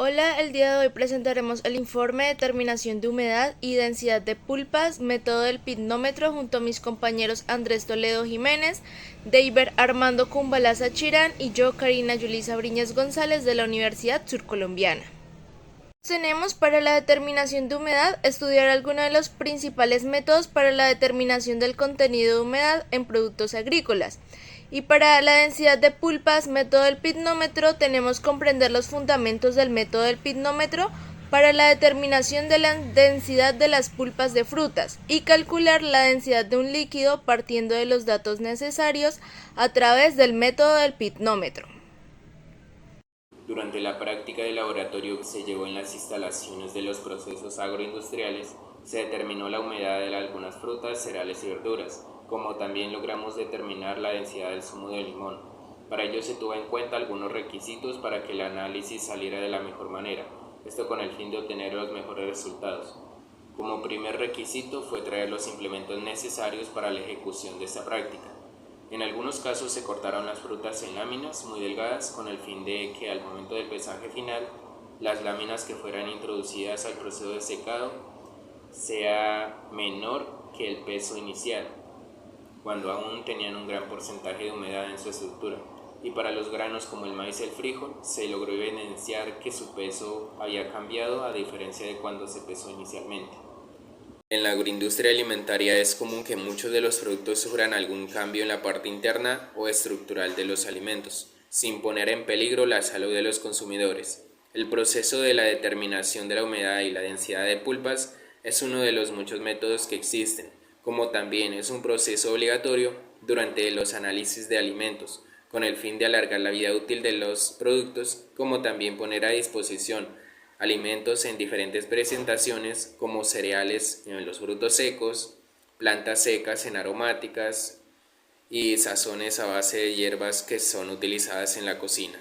Hola, el día de hoy presentaremos el informe de determinación de humedad y densidad de pulpas, método del pitnómetro junto a mis compañeros Andrés Toledo Jiménez, Deiber Armando Cumbalaza Chirán y yo, Karina Yulisa Briñez González de la Universidad Surcolombiana. Tenemos para la determinación de humedad estudiar algunos de los principales métodos para la determinación del contenido de humedad en productos agrícolas. Y para la densidad de pulpas, método del pitnómetro, tenemos comprender los fundamentos del método del pitnómetro para la determinación de la densidad de las pulpas de frutas y calcular la densidad de un líquido partiendo de los datos necesarios a través del método del pitnómetro. Durante la práctica de laboratorio que se llevó en las instalaciones de los procesos agroindustriales, se determinó la humedad de algunas frutas, cereales y verduras, como también logramos determinar la densidad del zumo de limón. Para ello se tuvo en cuenta algunos requisitos para que el análisis saliera de la mejor manera, esto con el fin de obtener los mejores resultados. Como primer requisito fue traer los implementos necesarios para la ejecución de esta práctica. En algunos casos se cortaron las frutas en láminas muy delgadas con el fin de que al momento del pesaje final, las láminas que fueran introducidas al proceso de secado sea menor que el peso inicial, cuando aún tenían un gran porcentaje de humedad en su estructura. Y para los granos como el maíz y el frijol, se logró evidenciar que su peso había cambiado a diferencia de cuando se pesó inicialmente. En la agroindustria alimentaria es común que muchos de los productos sufran algún cambio en la parte interna o estructural de los alimentos, sin poner en peligro la salud de los consumidores. El proceso de la determinación de la humedad y la densidad de pulpas es uno de los muchos métodos que existen, como también es un proceso obligatorio durante los análisis de alimentos, con el fin de alargar la vida útil de los productos, como también poner a disposición alimentos en diferentes presentaciones como cereales en los frutos secos, plantas secas en aromáticas y sazones a base de hierbas que son utilizadas en la cocina.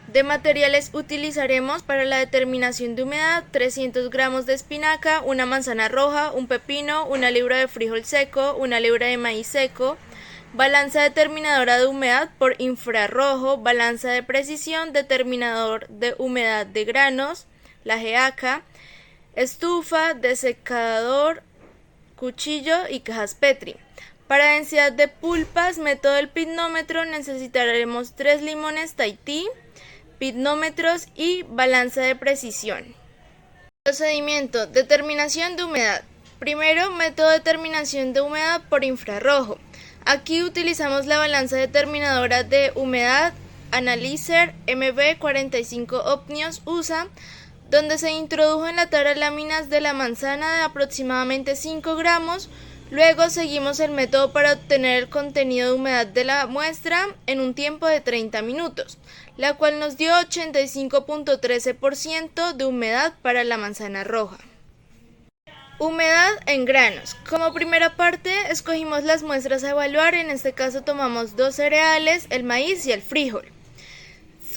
De materiales utilizaremos para la determinación de humedad 300 gramos de espinaca, una manzana roja, un pepino, una libra de frijol seco, una libra de maíz seco, balanza determinadora de humedad por infrarrojo, balanza de precisión, determinador de humedad de granos, la GEACA, estufa, desecador, cuchillo y cajas Petri. Para densidad de pulpas, método del pitnómetro, necesitaremos 3 limones Tahití, pitnómetros y balanza de precisión. Procedimiento: determinación de humedad. Primero, método de determinación de humedad por infrarrojo. Aquí utilizamos la balanza determinadora de humedad Analyzer MB45 Opnios USA, donde se introdujo en la tabla láminas de la manzana de aproximadamente 5 gramos. Luego seguimos el método para obtener el contenido de humedad de la muestra en un tiempo de 30 minutos, la cual nos dio 85.13% de humedad para la manzana roja. Humedad en granos. Como primera parte escogimos las muestras a evaluar, en este caso tomamos 2 cereales, el maíz y el frijol.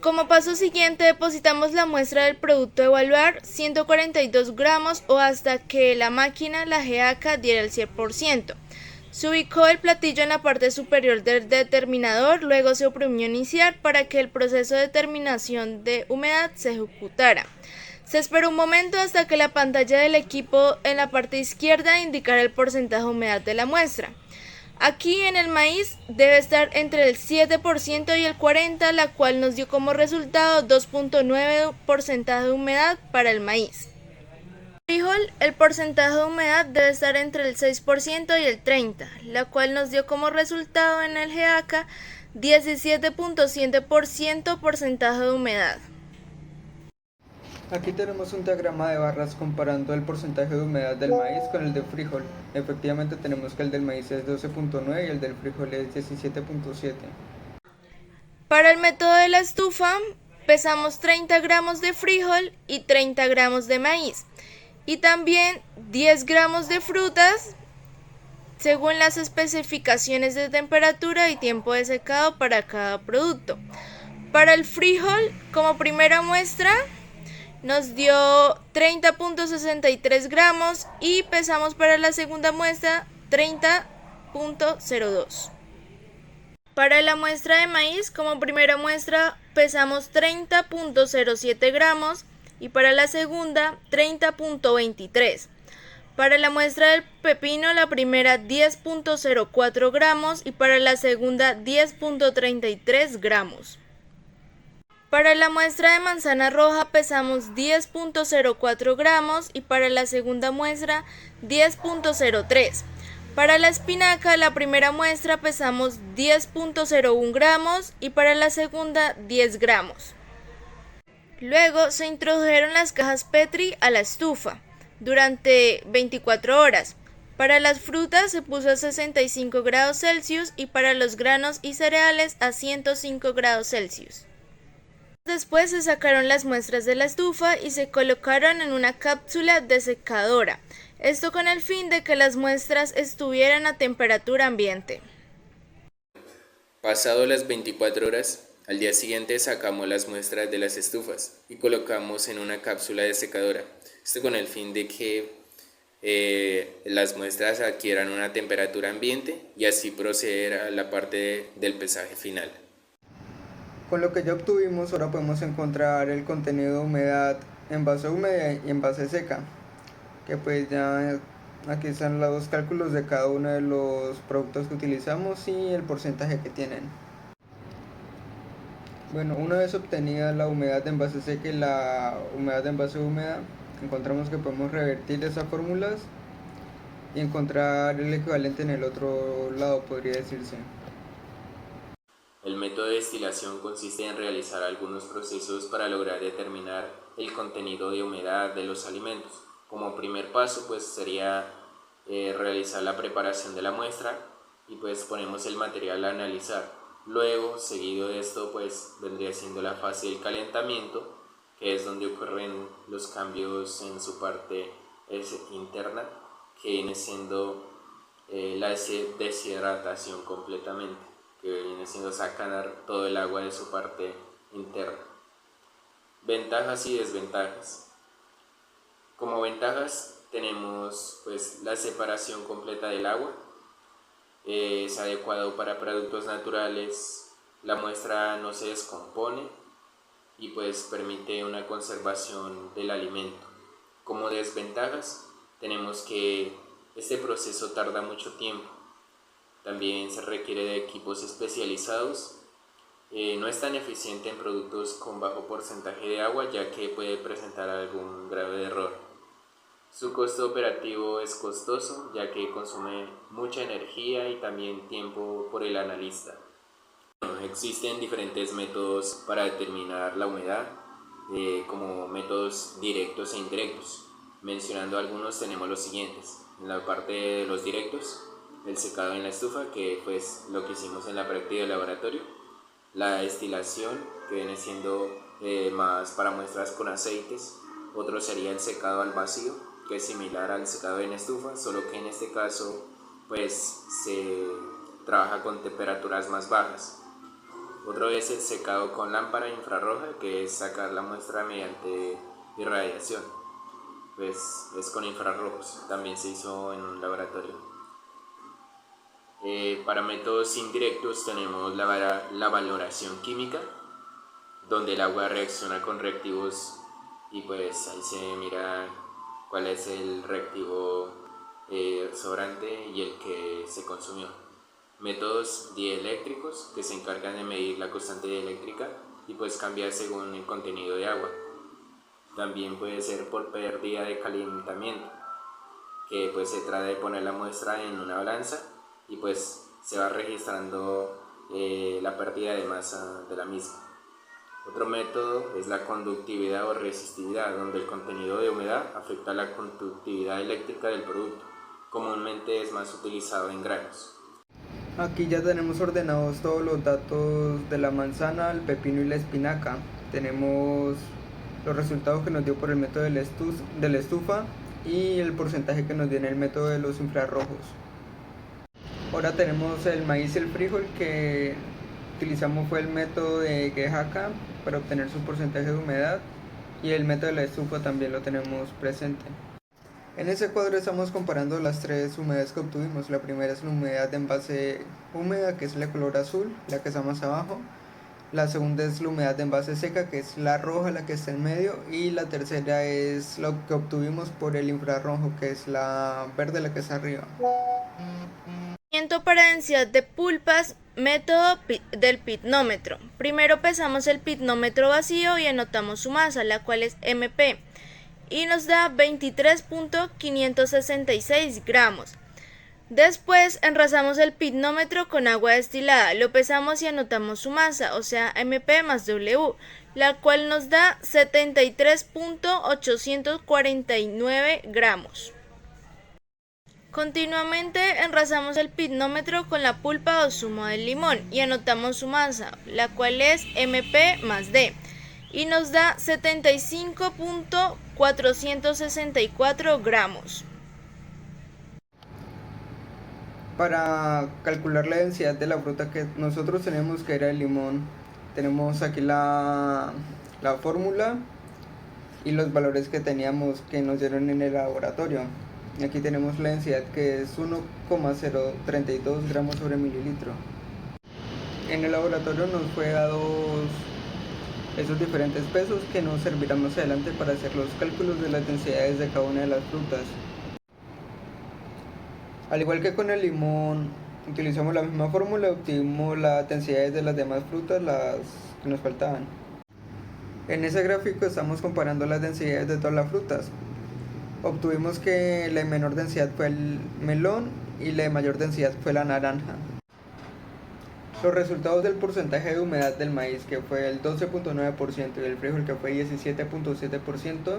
Como paso siguiente depositamos la muestra del producto a evaluar, 142 gramos o hasta que la máquina, la GEACA, diera el 100%. Se ubicó el platillo en la parte superior del determinador, luego se oprimió iniciar para que el proceso de determinación de humedad se ejecutara. Se esperó un momento hasta que la pantalla del equipo en la parte izquierda indicara el porcentaje de humedad de la muestra. Aquí en el maíz debe estar entre el 7% y el 40%, la cual nos dio como resultado 2.9% de humedad para el maíz. Frijol, el porcentaje de humedad debe estar entre el 6% y el 30%, la cual nos dio como resultado en el GEACA 17.7% porcentaje de humedad. Aquí tenemos un diagrama de barras comparando el porcentaje de humedad del maíz con el del frijol. Efectivamente tenemos que el del maíz es 12.9 y el del frijol es 17.7. Para el método de la estufa, pesamos 30 gramos de frijol y 30 gramos de maíz. Y también 10 gramos de frutas, según las especificaciones de temperatura y tiempo de secado para cada producto. Para el frijol, como primera muestra, nos dio 30.63 gramos y pesamos para la segunda muestra 30.02. Para la muestra de maíz, como primera muestra pesamos 30.07 gramos y para la segunda 30.23. Para la muestra del pepino, la primera 10.04 gramos y para la segunda 10.33 gramos. Para la muestra de manzana roja pesamos 10.04 gramos y para la segunda muestra 10.03. Para la espinaca, la primera muestra pesamos 10.01 gramos y para la segunda 10 gramos. Luego se introdujeron las cajas Petri a la estufa durante 24 horas. Para las frutas se puso a 65 grados Celsius y para los granos y cereales a 105 grados Celsius. Después se sacaron las muestras de la estufa y se colocaron en una cápsula desecadora, esto con el fin de que las muestras estuvieran a temperatura ambiente. Pasado las 24 horas, al día siguiente sacamos las muestras de las estufas y colocamos en una cápsula desecadora, esto con el fin de que las muestras adquieran una temperatura ambiente y así proceder a la parte del pesaje final. Con lo que ya obtuvimos, ahora podemos encontrar el contenido de humedad en base húmeda y en base seca, que pues ya aquí están los cálculos de cada uno de los productos que utilizamos y el porcentaje que tienen. Bueno, una vez obtenida la humedad en base seca y la humedad en base húmeda, encontramos que podemos revertir esas fórmulas y encontrar el equivalente en el otro lado, podría decirse. El método de destilación consiste en realizar algunos procesos para lograr determinar el contenido de humedad de los alimentos. Como primer paso pues sería realizar la preparación de la muestra y pues ponemos el material a analizar. Luego, seguido de esto, pues vendría siendo la fase del calentamiento, que es donde ocurren los cambios en su parte interna, que viene siendo la deshidratación completamente, que viene siendo sacar todo el agua de su parte interna. Ventajas y desventajas. Como ventajas tenemos pues la separación completa del agua, es adecuado para productos naturales, la muestra no se descompone y pues permite una conservación del alimento. Como desventajas tenemos que este proceso tarda mucho tiempo, también se requiere de equipos especializados, no es tan eficiente en productos con bajo porcentaje de agua ya que puede presentar algún grado de error. Su costo operativo es costoso ya que consume mucha energía y también tiempo por el analista. Existen diferentes métodos para determinar la humedad, como métodos directos e indirectos. Mencionando algunos tenemos los siguientes. En la parte de los directos, el secado en la estufa, que pues lo que hicimos en la práctica de laboratorio. La destilación, que viene siendo más para muestras con aceites. Otro sería el secado al vacío, que es similar al secado en estufa, solo que en este caso pues se trabaja con temperaturas más bajas. Otro es el secado con lámpara infrarroja, que es sacar la muestra mediante irradiación, pues es con infrarrojos, también se hizo en un laboratorio. Para métodos indirectos tenemos la valoración química, donde el agua reacciona con reactivos y pues ahí se mira cuál es el reactivo sobrante y el que se consumió. Métodos dieléctricos, que se encargan de medir la constante dieléctrica y pues cambiar según el contenido de agua. También puede ser por pérdida de calentamiento, que pues se trata de poner la muestra en una balanza y pues se va registrando la pérdida de masa de la misma. Otro método es la conductividad o resistividad, donde el contenido de humedad afecta la conductividad eléctrica del producto. Comúnmente es más utilizado en granos. Aquí ya tenemos ordenados todos los datos de la manzana, el pepino y la espinaca. Tenemos los resultados que nos dio por el método de la estufa y el porcentaje que nos dio en el método de los infrarrojos. Ahora tenemos el maíz y el frijol, que utilizamos fue el método de Gehaca para obtener su porcentaje de humedad, y el método de la estufa también lo tenemos presente. En ese cuadro estamos comparando las tres humedades que obtuvimos. La primera es la humedad en base húmeda, que es la color azul, la que está más abajo. La segunda es la humedad de envase seca, que es la roja, la que está en medio, y la tercera es lo que obtuvimos por el infrarrojo, que es la verde, la que está arriba. Para densidad de pulpas, método del pitnómetro. Primero pesamos el pitnómetro vacío y anotamos su masa, la cual es MP, y nos da 23.566 gramos. Después enrasamos el pitnómetro con agua destilada, lo pesamos y anotamos su masa, o sea MP más W, la cual nos da 73.849 gramos. Continuamente enrasamos el pitnómetro con la pulpa o zumo del limón y anotamos su masa, la cual es MP más D, y nos da 75.464 gramos. Para calcular la densidad de la fruta que nosotros tenemos, que era el limón, tenemos aquí la fórmula y los valores que teníamos que nos dieron en el laboratorio. Y aquí tenemos la densidad, que es 1,032 gramos sobre mililitro. En el laboratorio nos fue dados esos diferentes pesos que nos servirán más adelante para hacer los cálculos de las densidades de cada una de las frutas. Al igual que con el limón, utilizamos la misma fórmula, obtuvimos las densidades de las demás frutas, las que nos faltaban. En ese gráfico estamos comparando las densidades de todas las frutas. Obtuvimos que la de menor densidad fue el melón y la de mayor densidad fue la naranja. Los resultados del porcentaje de humedad del maíz, que fue el 12.9%, y el frijol, que fue 17.7%,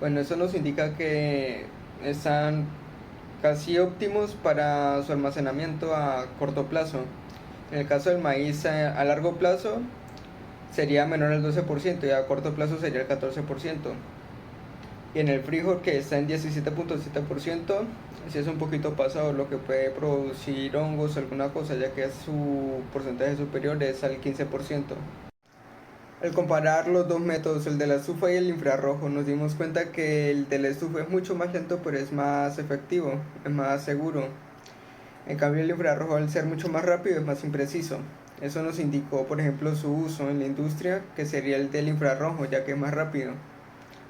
bueno, eso nos indica que están casi óptimos para su almacenamiento a corto plazo. En el caso del maíz, a largo plazo sería menor al 12% y a corto plazo sería el 14%. Y en el frijol, que está en 17.7%, si es un poquito pasado, lo que puede producir hongos o alguna cosa, ya que su porcentaje superior es al 15%. Al comparar los dos métodos, el de la estufa y el infrarrojo, nos dimos cuenta que el de la estufa es mucho más lento, pero es más efectivo, es más seguro. En cambio, el infrarrojo, al ser mucho más rápido, es más impreciso. Eso nos indicó, por ejemplo, su uso en la industria, que sería el del infrarrojo, ya que es más rápido.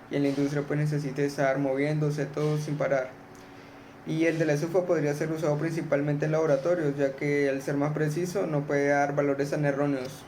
Y en la industria pues necesita estar moviéndose todo sin parar. Y el de la estufa podría ser usado principalmente en laboratorios, ya que al ser más preciso no puede dar valores tan erróneos.